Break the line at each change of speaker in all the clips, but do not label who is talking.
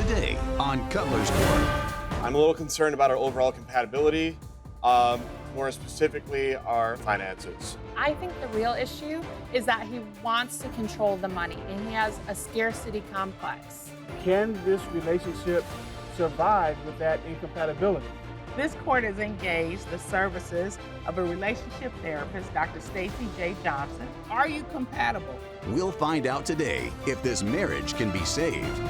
today on Cutlers Court.
I'm a little concerned about our overall compatibility, more specifically our finances.
I think the real issue is that he wants to control the money and he has a scarcity complex.
Can this relationship survive with that incompatibility?
This court has engaged the services of a relationship therapist, Dr. Stacy J. Johnson. Are you compatible?
We'll find out today if this marriage can be saved.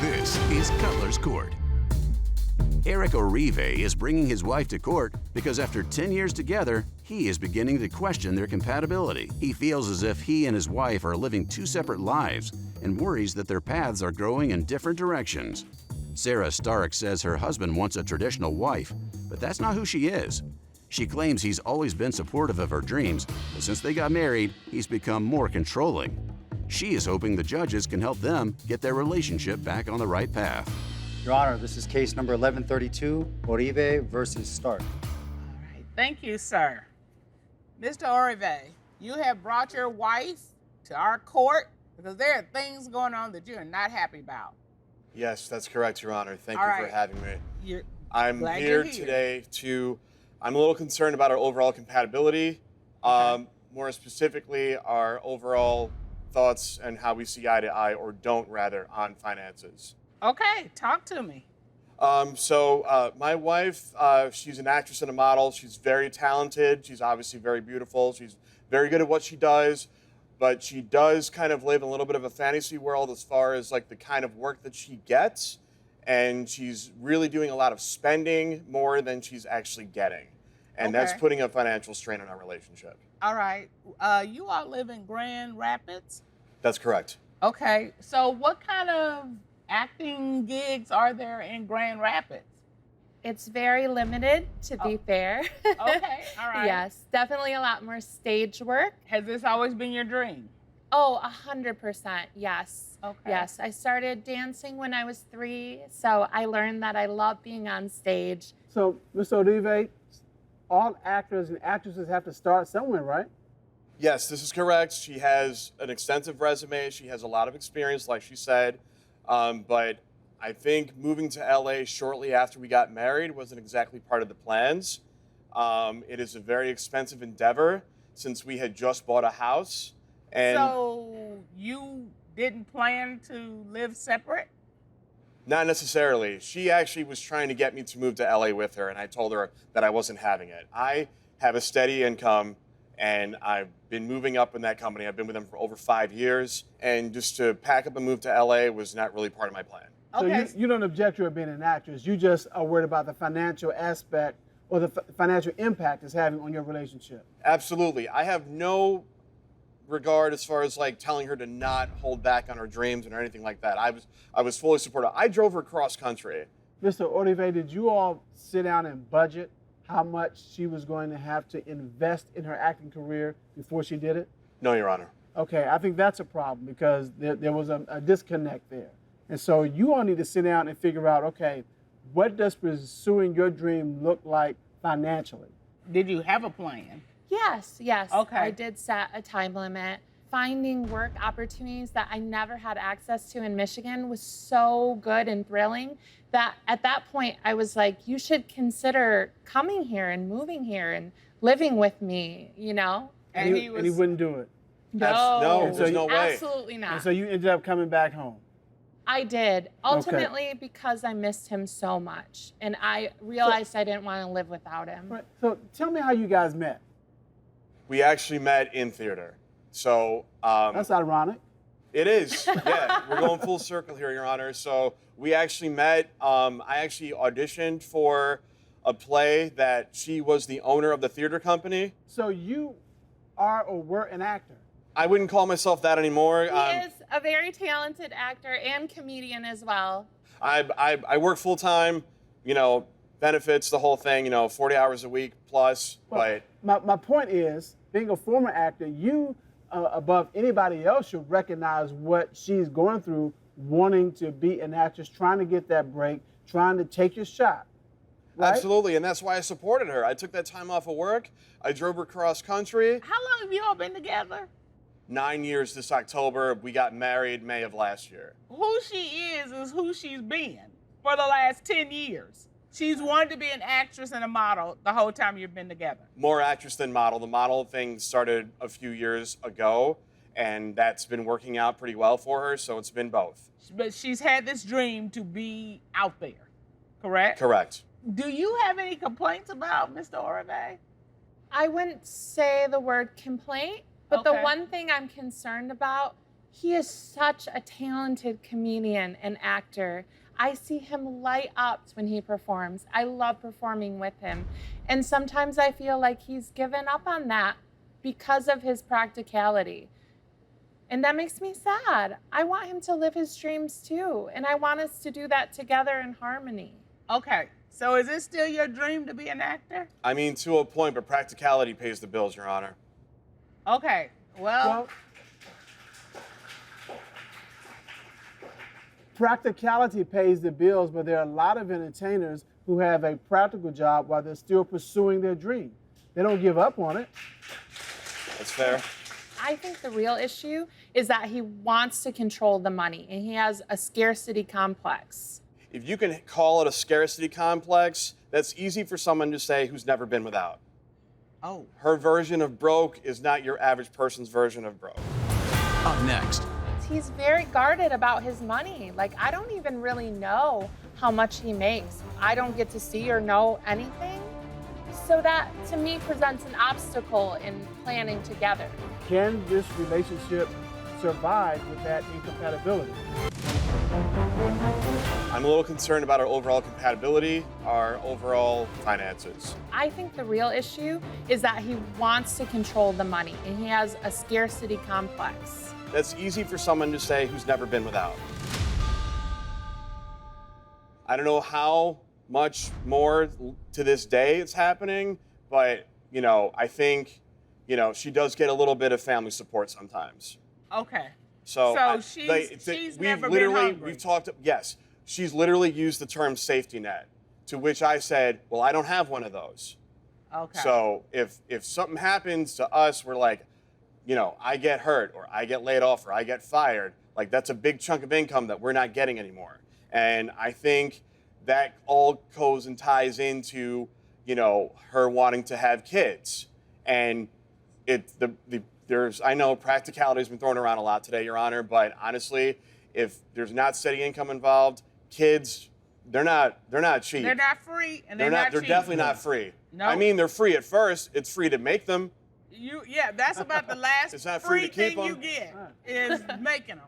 This is Cutlers Court. Eric Orive is bringing his wife to court because after 10 years together, he is beginning to question their compatibility. He feels as if he and his wife are living two separate lives and worries that their paths are growing in different directions. Sarah Stark says her husband wants a traditional wife, but that's not who she is. She claims he's always been supportive of her dreams, but since they got married, he's become more controlling. She is hoping the judges can help them get their relationship back on the right path.
Your Honor, this is case number 1132, Orive versus Stark.
All right, thank you, sir. Mr. Orive, you have brought your wife to our court because there are things going on that you are not happy about.
Yes, that's correct, Your Honor. Thank
All
you
right.
for having me.
I'm
I'm
glad
here
you're here.
today I'm a little concerned about our overall compatibility, more specifically our overall thoughts and how we see eye to eye, or don't rather, on finances.
Okay, talk to me.
My wife, she's an actress and a model. She's very talented. She's obviously very beautiful. She's very good at what she does, but she does kind of live in a little bit of a fantasy world as far as like the kind of work that she gets. And she's really doing a lot of spending more than she's actually getting. And that's
Okay.
putting a financial strain on our relationship.
All right, you all live in Grand Rapids?
That's correct.
Okay, so what kind of acting gigs are there in Grand Rapids?
It's very limited, to be fair.
Okay, all right.
Yes, definitely a lot more stage work.
Has this always been your dream?
Oh, 100%, yes.
Okay.
Yes, I started dancing when I was 3, so I learned that I love being on stage.
So, Mr. Orive, all actors and actresses have to start somewhere, right?
Yes, this is correct. She has an extensive resume. She has a lot of experience, like she said. But I think moving to LA shortly after we got married wasn't exactly part of the plans. It is a very expensive endeavor since we had just bought a house. And
So you didn't plan to live separate?
not necessarily. She actually was trying to get me to move to LA with her, and I told her that I wasn't having it. I have a steady income, and I've been moving up in that company. I've been with them for over 5 years, and just to pack up and move to LA was not really part of my plan.
So
Okay.
you don't object to her being an actress. You just are worried about the financial aspect or the financial impact it's having on your relationship.
Absolutely. I have no regard as far as like telling her to not hold back on her dreams or anything like that. I was fully supportive. I drove her cross country.
Mr. Orive, did you all sit down and budget how much she was going to have to invest in her acting career before she did it?
No, Your Honor.
Okay, I think that's a problem because there was a disconnect there. And so you all need to sit down and figure out, okay, what does pursuing your dream look like financially?
Did you have a plan?
Yes.
Okay.
I did set a time limit. Finding work opportunities that I never had access to in Michigan was so good and thrilling that at that point I was like, you should consider coming here and moving here and living with me, you know?
And he wouldn't do it.
No,
so
there's no way.
Absolutely not.
And so you ended up coming back home.
I did, ultimately because I missed him so much. And I realized I didn't want to live without him.
Right. So tell me how you guys met.
We actually met in theater. So
That's ironic.
it is. Yeah, we're going full circle here, Your Honor. So we actually met. I actually auditioned for a play that she was the owner of the theater company.
So you are or were an actor.
I wouldn't call myself that anymore.
He is a very talented actor and comedian as well.
I work full time, benefits, the whole thing, 40 hours a week plus.
Well,
But
my point is, being a former actor, you, above anybody else, should recognize what she's going through, wanting to be an actress, trying to get that break, trying to take your shot. Right?
absolutely, and that's why I supported her. I took that time off of work. I drove her cross country.
How long have you all been together?
9 years this October. We got married May of last year.
Who she is who she's been for the last 10 years. She's wanted to be an actress and a model the whole time you've been together.
More actress than model. The model thing started a few years ago, and that's been working out pretty well for her, so it's been both.
But she's had this dream to be out there, correct?
Correct.
Do you have any complaints about Mr. Orive?
I wouldn't say the word complaint, but the
Okay.
one thing I'm concerned about, he is such a talented comedian and actor. I see him light up when he performs. I love performing with him. And sometimes I feel like he's given up on that because of his practicality. And that makes me sad. I want him to live his dreams too. And I want us to do that together in harmony.
Okay, so is it still your dream to be an actor?
I mean, to a point, but practicality pays the bills, Your Honor.
Okay, well,
Practicality pays the bills, but there are a lot of entertainers who have a practical job while they're still pursuing their dream. They don't give up on it.
That's fair.
I think the real issue is that he wants to control the money and he has a scarcity complex.
If you can call it a scarcity complex, that's easy for someone to say who's never been without.
oh,
Her version of broke is not your average person's version of broke.
Up next,
He's very guarded about his money. Like, I don't even really know how much he makes. I don't get to see or know anything. So that, to me, presents an obstacle in planning together.
Can this relationship survive with that incompatibility?
I'm a little concerned about our overall compatibility, our overall finances.
I think the real issue is that he wants to control the money and he has a scarcity complex.
That's easy for someone to say who's never been without. I don't know how much more to this day it's happening, but, I think, she does get a little bit of family support sometimes.
okay.
So,
she's never been hungry.
We've talked, yes, she's literally used the term safety net, to which I said, well, I don't have one of those.
Okay.
So if something happens to us, we're like, I get hurt or I get laid off or I get fired, like that's a big chunk of income that we're not getting anymore. And I think that all goes and ties into, her wanting to have kids. And I know practicality has been thrown around a lot today, Your Honor, but honestly, if there's not steady income involved, kids, they're not cheap.
They're not free and they're not
They're
cheap.
definitely not free.
No.
I mean, they're free at first. It's free to make them.
That's about the last
It's not free
free
to keep
thing you
them.
get is making them.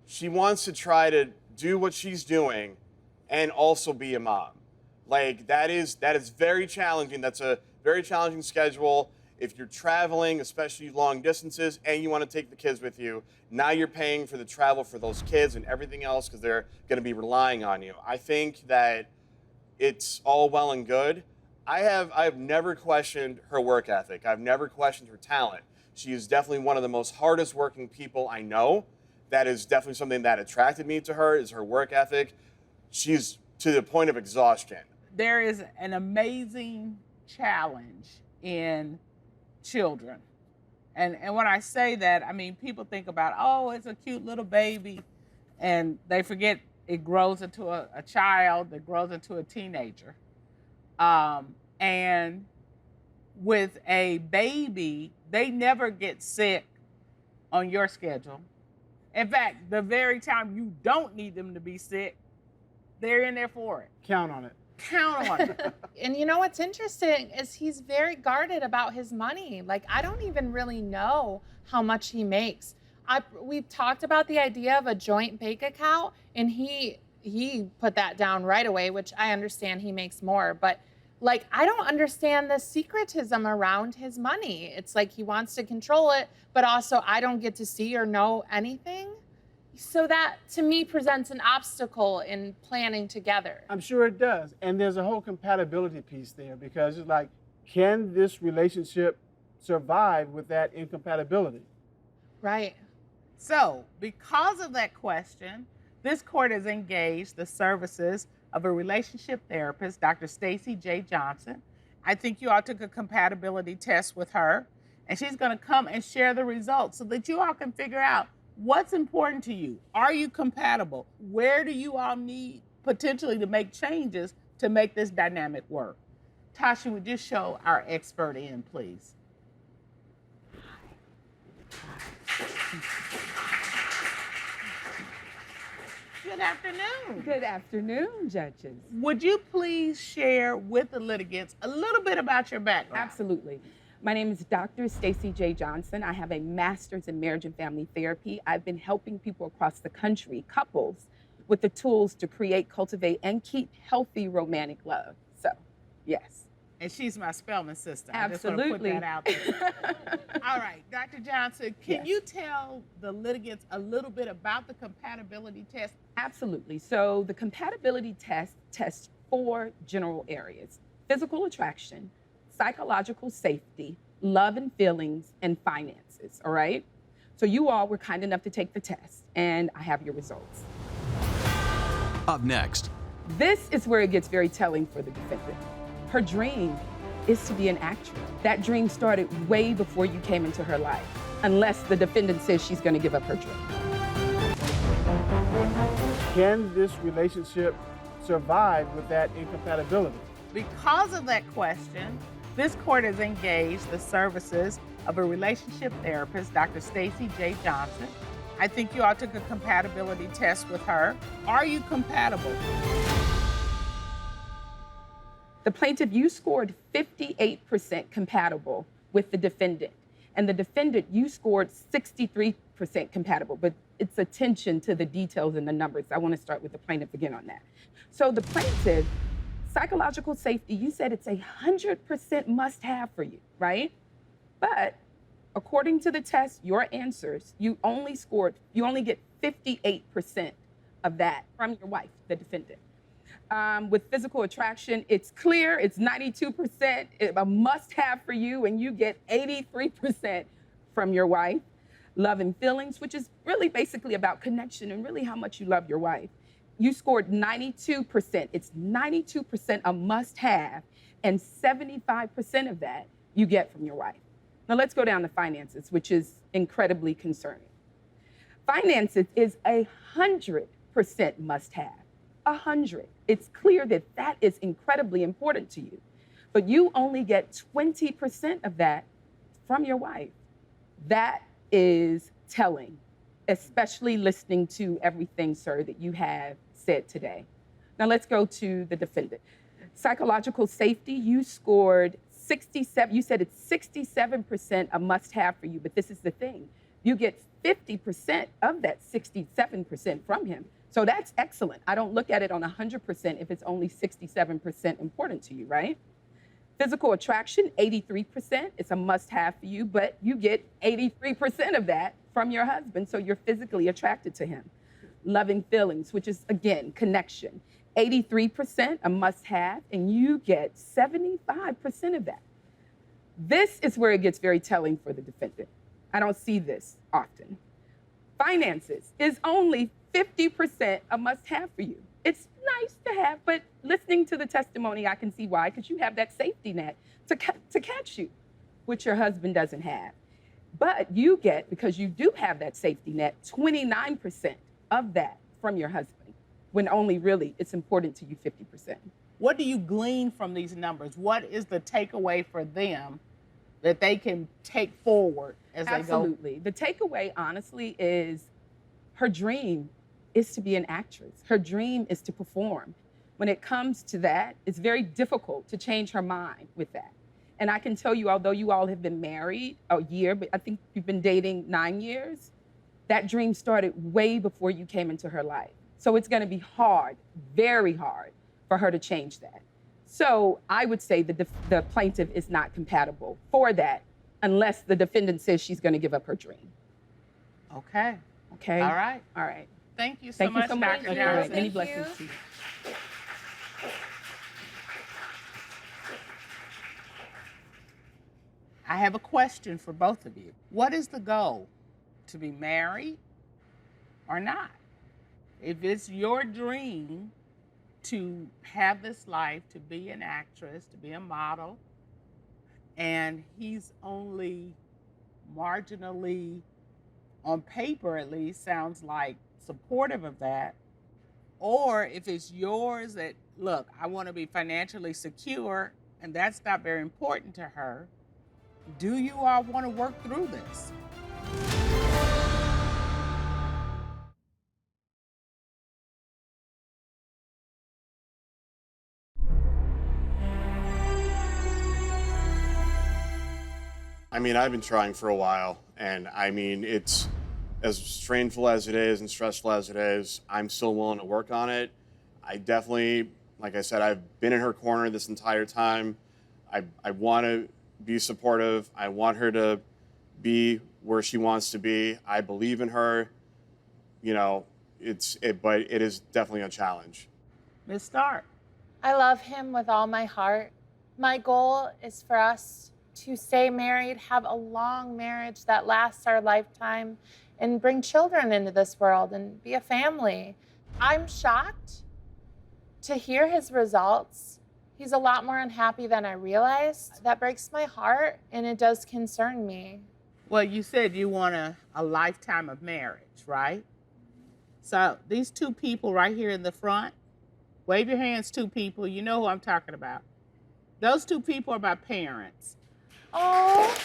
She wants to try to do what she's doing and also be a mom. Like that is very challenging. That's a very challenging schedule. If you're traveling, especially long distances, and you want to take the kids with you, now you're paying for the travel for those kids and everything else because they're going to be relying on you. I think that it's all well and good. I've never questioned her work ethic. I've never questioned her talent. She is definitely one of the most hardest working people I know. That is definitely something that attracted me to her, is her work ethic. She's to the point of exhaustion.
There is an amazing challenge in children. And when I say that, I mean, people think about, oh, it's a cute little baby, and they forget it grows into a child that grows into a teenager. And with a baby, they never get sick on your schedule. In fact, the very time you don't need them to be sick, they're in there for it.
Count on it.
Count on it.
And you know what's interesting is he's very guarded about his money. Like, I don't even really know how much he makes. We've talked about the idea of a joint bank account, and he put that down right away, which I understand he makes more. But, like, I don't understand the secretism around his money. It's like he wants to control it, but also I don't get to see or know anything. So that, to me, presents an obstacle in planning together.
I'm sure it does. And there's a whole compatibility piece there because it's like, can this relationship survive with that incompatibility?
Right.
So, because of that question, this court has engaged the services of a relationship therapist, Dr. Stacy J. Johnson. I think you all took a compatibility test with her, And she's going to come and share the results so that you all can figure out what's important to you. Are you compatible? Where do you all need potentially to make changes to make this dynamic work? Tasha, would you show our expert in, please? Good afternoon.
Good afternoon, judges.
Would you please share with the litigants a little bit about your background?
Absolutely. My name is Dr. Stacy J. Johnson. I have a master's in marriage and family therapy. I've been helping people across the country, couples, with the tools to create, cultivate, and keep healthy romantic love. So, yes.
And she's my spelling sister.
Absolutely.
I just want to put that out there. All right, Dr. Johnson, can
Yes.
you tell the litigants a little bit about the compatibility test?
Absolutely. So the compatibility test tests 4 general areas: physical attraction, psychological safety, love and feelings, and finances, all right? So you all were kind enough to take the test, and I have your results.
Up next,
This is where it gets very telling for the defendant. Her dream is to be an actress. That dream started way before you came into her life, unless the defendant says she's going to give up her dream.
Can this relationship survive with that incompatibility?
Because of that question, this court has engaged the services of a relationship therapist, Dr. Stacy J. Johnson. I think you all took a compatibility test with her. Are you compatible?
The plaintiff, you scored 58% compatible with the defendant. And the defendant, you scored 63% compatible. But it's attention to the details and the numbers. I want to start with the plaintiff again on that. So the plaintiff, psychological safety, you said it's 100% must-have for you, right? But according to the test, your answers, you only get 58% of that from your wife, the defendant. With physical attraction, it's clear, it's 92%, a must-have for you, and you get 83% from your wife. Love and feelings, which is really basically about connection and really how much you love your wife. You scored 92%. It's 92% a must-have, and 75% of that you get from your wife. Now let's go down to finances, which is incredibly concerning. Finances is 100% must-have. 100. It's clear that that is incredibly important to you, but you only get 20% of that from your wife. That is telling, especially listening to everything, sir, that you have said today. Now let's go to the defendant. Psychological safety, you scored 67, you said it's 67% a must-have for you, but this is the thing. You get 50% of that 67% from him. So that's excellent. I don't look at it on 100% if it's only 67% important to you, right? Physical attraction, 83%. It's a must-have for you, but you get 83% of that from your husband, so you're physically attracted to him. Loving feelings, which is, again, connection. 83%, a must-have, and you get 75% of that. This is where it gets very telling for the defendant. I don't see this often. Finances is only 50% a must-have for you. It's nice to have, but listening to the testimony, I can see why, because you have that safety net to catch you, which your husband doesn't have. But you get, because you do have that safety net, 29% of that from your husband, when only really it's important to you 50%.
What do you glean from these numbers? What is the takeaway for them that they can take forward as they go?
Absolutely. The takeaway, honestly, is her dream is to be an actress. Her dream is to perform. When it comes to that, it's very difficult to change her mind with that. And I can tell you, although you all have been married a year, but I think you've been dating 9 years, that dream started way before you came into her life. So it's gonna be hard, very hard, for her to change that. So I would say the plaintiff is not compatible for that, unless the defendant says she's gonna give up her dream.
Okay.
Okay?
All right.
All right.
Thank you so
Thank you
much,
so much.
Dr.
All
Johnson.
right. Many blessings to you.
I have a question for both of you. What is the goal? To be married or not? If it's your dream to have this life, to be an actress, to be a model, and he's only marginally, on paper at least, sounds like supportive of that, or if it's yours that, look, I want to be financially secure, and that's not very important to her, do you all want to work through this?
I mean, I've been trying for a while, and I mean, it's as strainful as it is and stressful as it is, I'm still willing to work on it. I definitely, like I said, I've been in her corner this entire time. I want to be supportive. I want her to be where she wants to be. I believe in her. You know, but it is definitely a challenge.
Ms. Stark.
I love him with all my heart. My goal is for us to stay married, have a long marriage that lasts our lifetime, and bring children into this world and be a family. I'm shocked to hear his results. He's a lot more unhappy than I realized. That breaks my heart, and it does concern me.
Well, you said you want a lifetime of marriage, right? So these two people right here in the front, wave your hands, two people. You know who I'm talking about. Those two people are my parents.
Oh.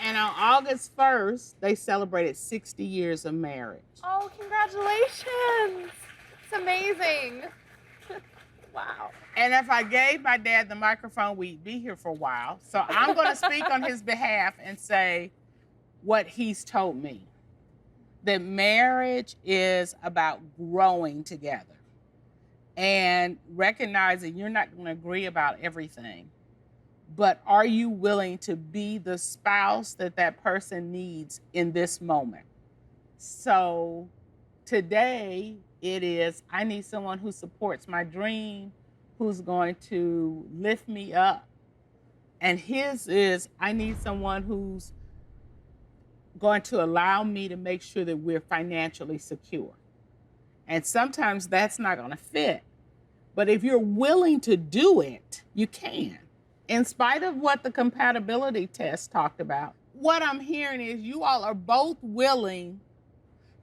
And on August 1st, they celebrated 60 years of marriage.
Oh, congratulations. It's amazing. Wow.
And if I gave my dad the microphone, we'd be here for a while. So I'm going to speak on his behalf and say what he's told me. That marriage is about growing together and recognizing you're not going to agree about everything. But are you willing to be the spouse that that person needs in this moment? So today it is, I need someone who supports my dream, who's going to lift me up. And his is, I need someone who's going to allow me to make sure that we're financially secure. And sometimes that's not going to fit. But if you're willing to do it, you can. In spite of what the compatibility test talked about, what I'm hearing is you all are both willing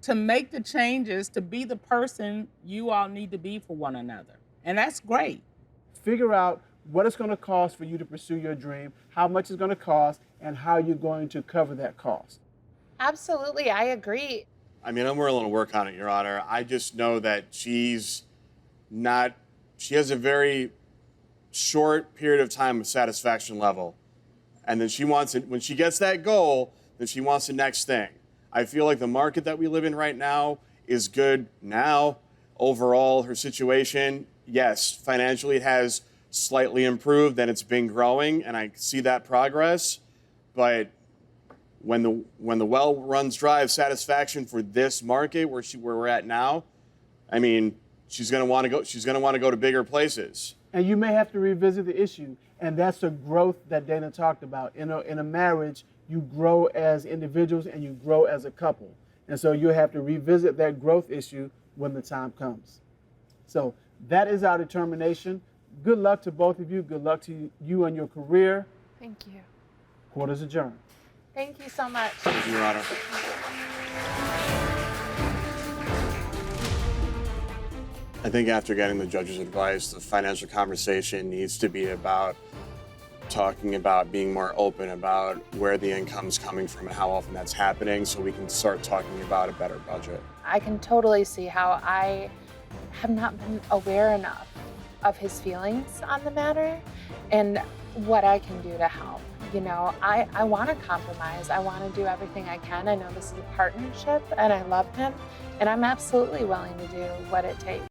to make the changes to be the person you all need to be for one another. And that's great.
Figure out what it's going to cost for you to pursue your dream, how much it's going to cost, and how you're going to cover that cost.
Absolutely, I agree.
I mean, I'm willing to work on it, Your Honor. I just know that she has a very short period of time of satisfaction level. And then she wants it, when she gets that goal, then she wants the next thing. I feel like the market that we live in right now is good now. Overall, her situation, yes, financially it has slightly improved and it's been growing, and I see that progress. But when the well runs dry of satisfaction for this market where we're at now, I mean, she's gonna want to go to bigger places.
And you may have to revisit the issue, and that's the growth that Dana talked about. In a marriage, you grow as individuals and you grow as a couple. And so you have to revisit that growth issue when the time comes. So that is our determination. Good luck to both of you. Good luck to you and your career.
Thank you.
Court is adjourned.
Thank you so much.
Thank you, Your Honor. I think after getting the judge's advice, the financial conversation needs to be about talking about being more open about where the income's coming from and how often that's happening, so we can start talking about a better budget.
I can totally see how I have not been aware enough of his feelings on the matter and what I can do to help. You know, I want to compromise. I want to do everything I can. I know this is a partnership and I love him, and I'm absolutely willing to do what it takes.